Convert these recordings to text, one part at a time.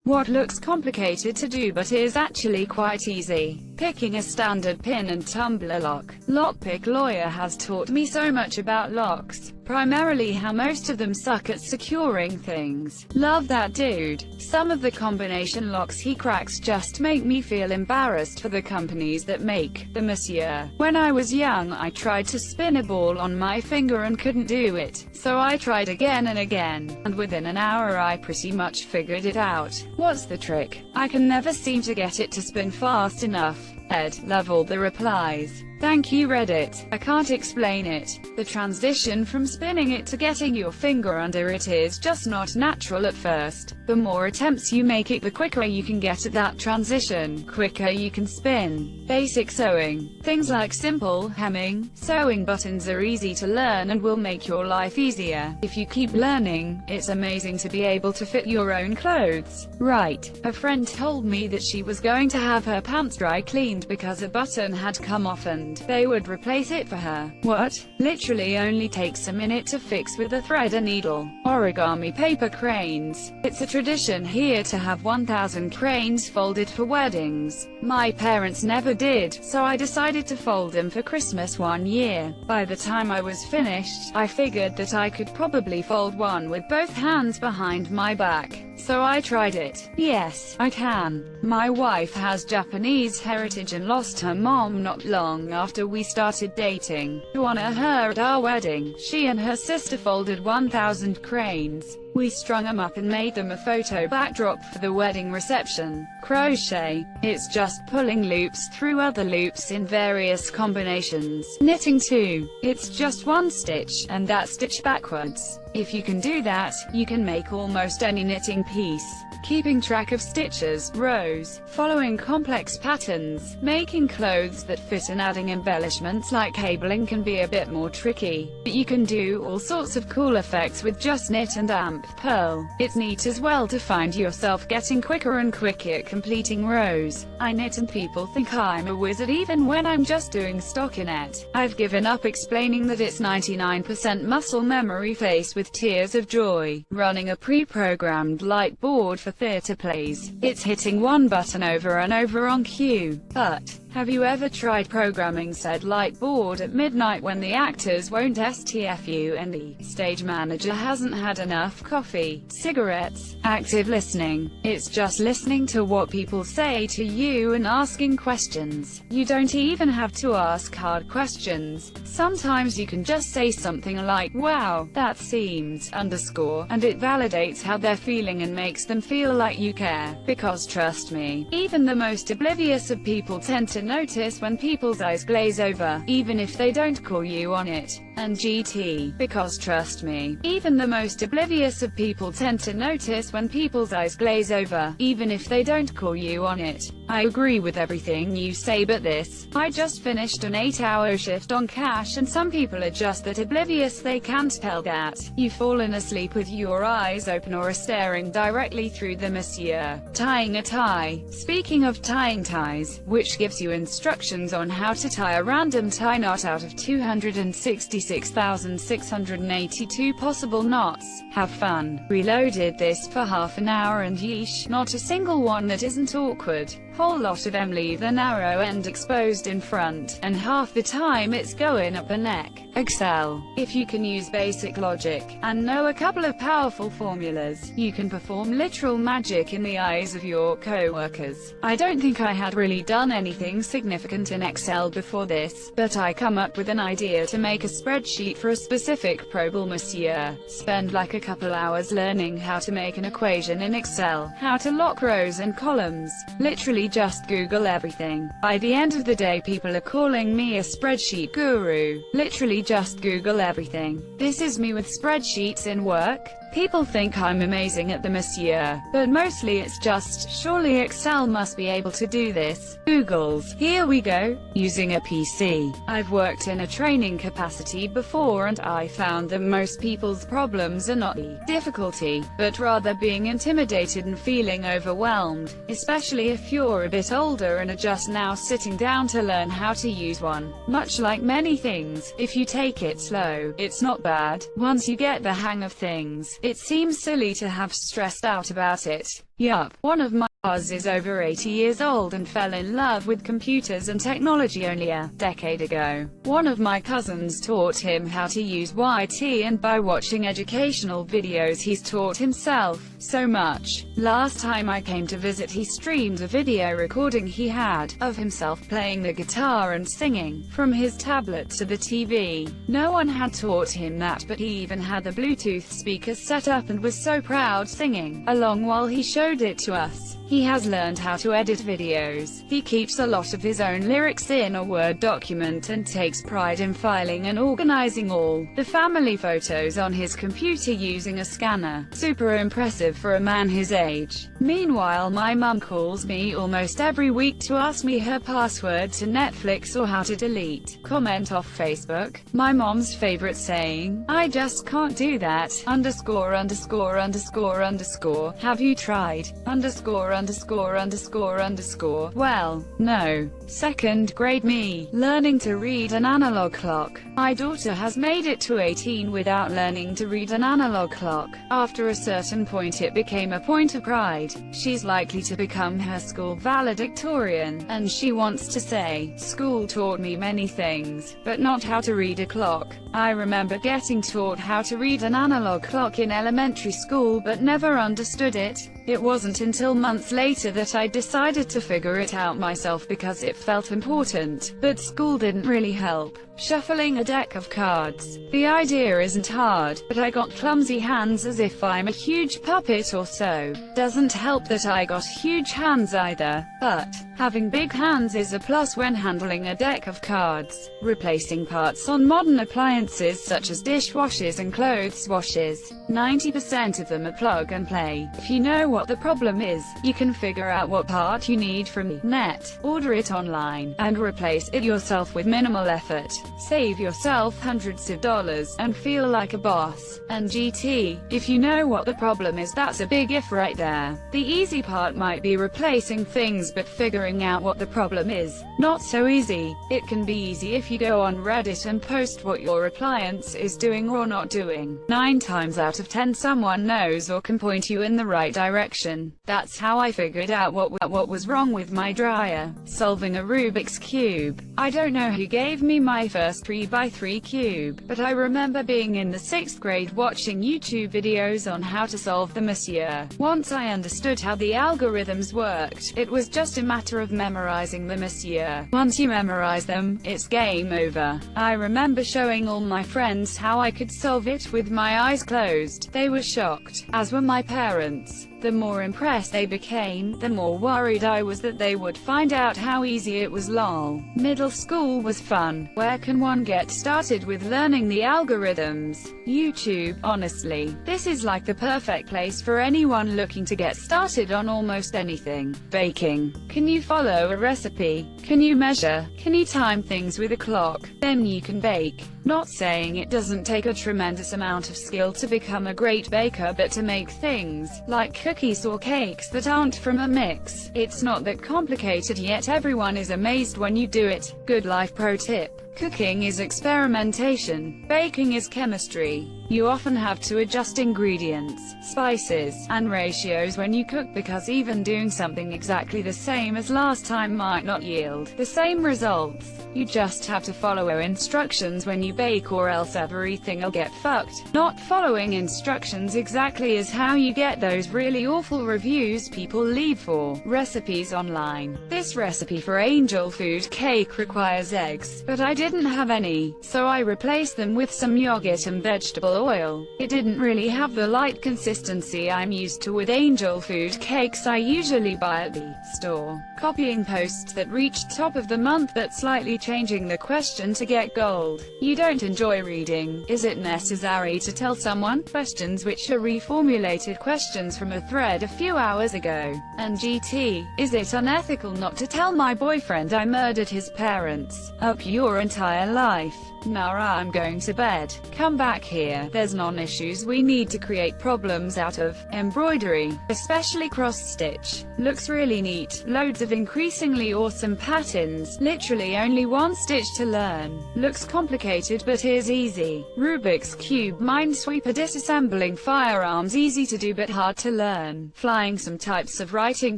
What looks complicated to do but is actually quite easy. Picking a standard pin and tumbler lock. Lockpick Lawyer has taught me so much about locks, primarily how most of them suck at securing things. Love that dude. Some of the combination locks he cracks just make me feel embarrassed for the companies that make them, monsieur. When I was young, I tried to spin a ball on my finger and couldn't do it, so I tried again and again, and within an hour I pretty much figured it out. What's the trick? I can never seem to get it to spin fast enough. Ed, love all the replies. Thank you Reddit. I can't explain it. The transition from spinning it to getting your finger under it is just not natural at first. The more attempts you make it, the quicker you can get at that transition, quicker you can spin. Basic sewing. Things like simple hemming, sewing buttons are easy to learn and will make your life easier. If you keep learning, it's amazing to be able to fit your own clothes. Right. A friend told me that she was going to have her pants dry cleaned because a button had come off and they would replace it for her. What? Literally only takes a minute to fix with a thread and needle. Origami paper cranes. It's a tradition here to have 1,000 cranes folded for weddings. My parents never did, so I decided to fold them for Christmas one year. By the time I was finished, I figured that I could probably fold one with both hands behind my back. So I tried it. Yes, I can. My wife has Japanese heritage and lost her mom not long after we started dating. To honor her at our wedding, she and her sister folded 1,000 cranes. We strung them up and made them a photo backdrop for the wedding reception. Crochet. It's just pulling loops through other loops in various combinations. Knitting too. It's just one stitch, and that stitch backwards. If you can do that, you can make almost any knitting piece. Keeping track of stitches, rows, following complex patterns, making clothes that fit and adding embellishments like cabling can be a bit more tricky. But you can do all sorts of cool effects with just knit and purl. It's neat as well to find yourself getting quicker and quicker at completing rows. I knit and people think I'm a wizard even when I'm just doing stockinette. I've given up explaining that it's 99% muscle memory faced with tears of joy. Running a pre-programmed light board for theater plays. It's hitting one button over and over on cue. But have you ever tried programming said light board at midnight when the actors won't STFU and the stage manager hasn't had enough coffee, cigarettes? Active listening. It's just listening to what people say to you and asking questions. You don't even have to ask hard questions. Sometimes you can just say something like, wow, that seems, and it validates how they're feeling and makes them feel like you care. Because trust me, even the most oblivious of people tend to notice when people's eyes glaze over, even if they don't call you on it. And GT, because trust me, even the most oblivious of people tend to notice when people's eyes glaze over, even if they don't call you on it. I agree with everything you say, but I just finished an 8-hour shift on cash and some people are just that oblivious they can't tell that you've fallen asleep with your eyes open or are staring directly through them, monsieur. Tying a tie. Speaking of tying ties, which gives you instructions on how to tie a random tie knot out of 266,682 possible knots. Have fun. Reloaded this for half an hour and yeesh, not a single one that isn't awkward. Whole lot of them leave the narrow end exposed in front, and half the time it's going up the neck. Excel. If you can use basic logic, and know a couple of powerful formulas, you can perform literal magic in the eyes of your co-workers. I don't think I had really done anything significant in Excel before this, but I come up with an idea to make a spreadsheet for a specific problem, monsieur. Spend like a couple hours learning how to make an equation in Excel, how to lock rows and columns. Literally just Google everything. By the end of the day people are calling me a spreadsheet guru. Literally just Google everything. This is me with spreadsheets in work. People think I'm amazing at them, monsieur, but mostly it's just, surely Excel must be able to do this. Google's, here we go. Using a PC. I've worked in a training capacity before and I found that most people's problems are not the difficulty, but rather being intimidated and feeling overwhelmed, especially if you're a bit older and are just now sitting down to learn how to use one. Much like many things, if you take it slow, it's not bad. Once you get the hang of things, it seems silly to have stressed out about it. Yup, one of my cousins is over 80 years old and fell in love with computers and technology only a decade ago. One of my cousins taught him how to use YT, and by watching educational videos he's taught himself so much. Last time I came to visit, he streamed a video recording he had of himself playing the guitar and singing from his tablet to the TV. No one had taught him that, but he even had the Bluetooth speakers set up and was so proud singing along while he showed it to us. He has learned how to edit videos. He keeps a lot of his own lyrics in a Word document and takes pride in filing and organizing all the family photos on his computer using a scanner. Super impressive for a man his age. Meanwhile, my mum calls me almost every week to ask me her password to Netflix or how to delete comment off Facebook. My mom's favorite saying, "I just can't do that, underscore underscore underscore underscore, have you tried, underscore underscore underscore underscore, well, no." Second grade me, learning to read an analog clock. My daughter has made it to 18 without learning to read an analog clock. After a certain point it became a point of pride. She's likely to become her school valedictorian, and she wants to say, "School taught me many things, but not how to read a clock." I remember getting taught how to read an analog clock in elementary school but never understood it. It wasn't until months later that I decided to figure it out myself because it felt important, but school didn't really help. Shuffling a deck of cards. The idea isn't hard, but I got clumsy hands as if I'm a huge puppet or so. Doesn't help that I got huge hands either, but having big hands is a plus when handling a deck of cards. Replacing parts on modern appliances such as dishwashers and clothes washers. 90% of them are plug and play. If you know what the problem is, you can figure out what part you need from the net, order it online, and replace it yourself with minimal effort. Save yourself hundreds of dollars, and feel like a boss. And GT, if you know what the problem is, that's a big if right there. The easy part might be replacing things, but figuring out what the problem is, not so easy. It can be easy if you go on Reddit and post what your appliance is doing or not doing. 9 times out of 10 someone knows or can point you in the right direction. That's how I figured out what was wrong with my dryer. Solving a Rubik's Cube. I don't know who gave me my first 3x3 cube, but I remember being in the 6th grade watching YouTube videos on how to solve the Monsieur. Once I understood how the algorithms worked, it was just a matter of memorizing the Monsieur. Once you memorize them, it's game over. I remember showing all my friends how I could solve it with my eyes closed. They were shocked, as were my parents. The more impressed they became, the more worried I was that they would find out how easy it was. Lol. Middle school was fun. Where can one get started with learning the algorithms? YouTube. Honestly, this is like the perfect place for anyone looking to get started on almost anything. Baking. Can you follow a recipe? Can you measure? Can you time things with a clock? Then you can bake. Not saying it doesn't take a tremendous amount of skill to become a great baker, but to make things like cookies or cakes that aren't from a mix, it's not that complicated, yet everyone is amazed when you do it. Good life pro tip. Cooking is experimentation. Baking is chemistry. You often have to adjust ingredients, spices, and ratios when you cook, because even doing something exactly the same as last time might not yield the same results. You just have to follow instructions when you bake, or else everything'll get fucked. Not following instructions exactly is how you get those really awful reviews people leave for recipes online. This recipe for angel food cake requires eggs, but I didn't have any, so I replaced them with some yogurt and vegetable oil. It didn't really have the light consistency I'm used to with angel food cakes I usually buy at the store. Copying posts that reached top of the month but slightly changing the question to get gold. You don't enjoy reading. Is it necessary to tell someone? Questions which are reformulated questions from a thread a few hours ago. And GT, is it unethical not to tell my boyfriend I murdered his parents? Up your entire life. Nara, I'm going to bed. Come back here. There's non-issues we need to create problems out of. Embroidery, especially cross-stitch. Looks really neat. Loads of increasingly awesome patterns. Literally only one stitch to learn. Looks complicated but is easy. Rubik's Cube, Minesweeper, disassembling firearms, easy to do but hard to learn. Flying, some types of writing,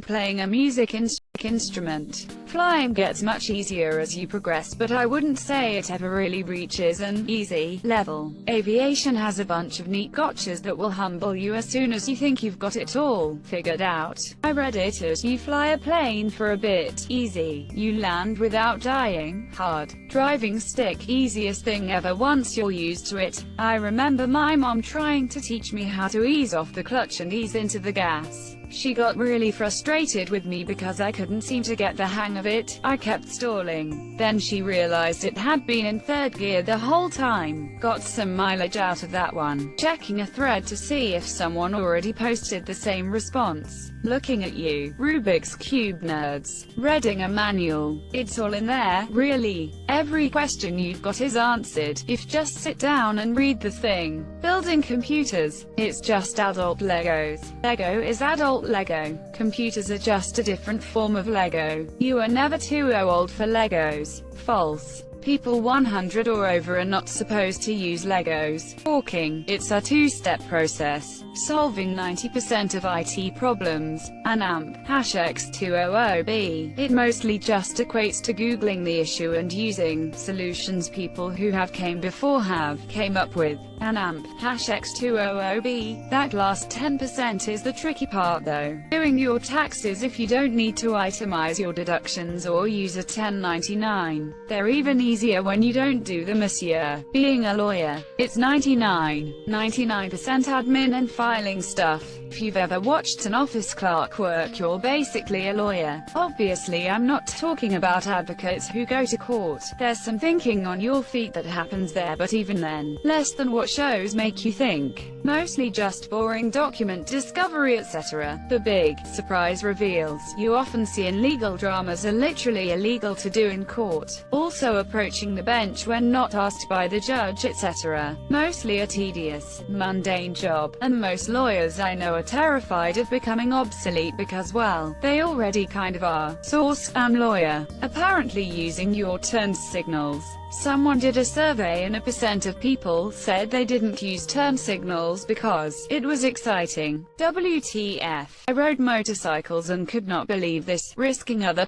playing a music instrument. Flying gets much easier as you progress, but I wouldn't say it ever really reaches an easy level. Aviation has a bunch of neat gotchas that will humble you as soon as you think you've got it all figured out. I read it as you fly a plane for a bit. Easy. You land without dying. Hard. Driving stick, easiest thing ever once you're used to it. I remember my mom trying to teach me how to ease off the clutch and ease into the gas. She got really frustrated with me because I couldn't seem to get the hang of it. I kept stalling. Then she realized it had been in third gear the whole time. Got some mileage out of that one. Checking a thread to see if someone already posted the same response. Looking at you, Rubik's Cube nerds. Reading a manual. It's all in there, really. Every question you've got is answered, if just sit down and read the thing. Building computers. It's just adult Legos. Lego is adult Lego. Computers are just a different form of Lego. You are never too old for Legos. False. People 100 or over are not supposed to use Legos. Forking. It's a two-step process. Solving 90% of IT problems. An amp. #X200B. It mostly just equates to Googling the issue and using solutions people who have came before came up with. An amp. #X200B. That last 10% is the tricky part though. Doing your taxes if you don't need to itemize your deductions or use a 1099. They're even easier when you don't do them as year. Being a lawyer. It's 99% admin and filing stuff. If you've ever watched an office clerk work, you're basically a lawyer. Obviously I'm not talking about advocates who go to court. There's some thinking on your feet that happens there, but even then, less than what shows make you think. Mostly just boring document discovery, etc. The big surprise reveals you often see in legal dramas are literally illegal to do in court. Also approaching the bench when not asked by the judge, etc. Mostly a tedious, mundane job, and most lawyers I know are terrified of becoming obsolete because, well, they already kind of are. Source: I'm lawyer. Apparently using your turn signals. Someone did a survey and 1% of people said they didn't use turn signals because it was exciting. WTF. I rode motorcycles and could not believe this, risking other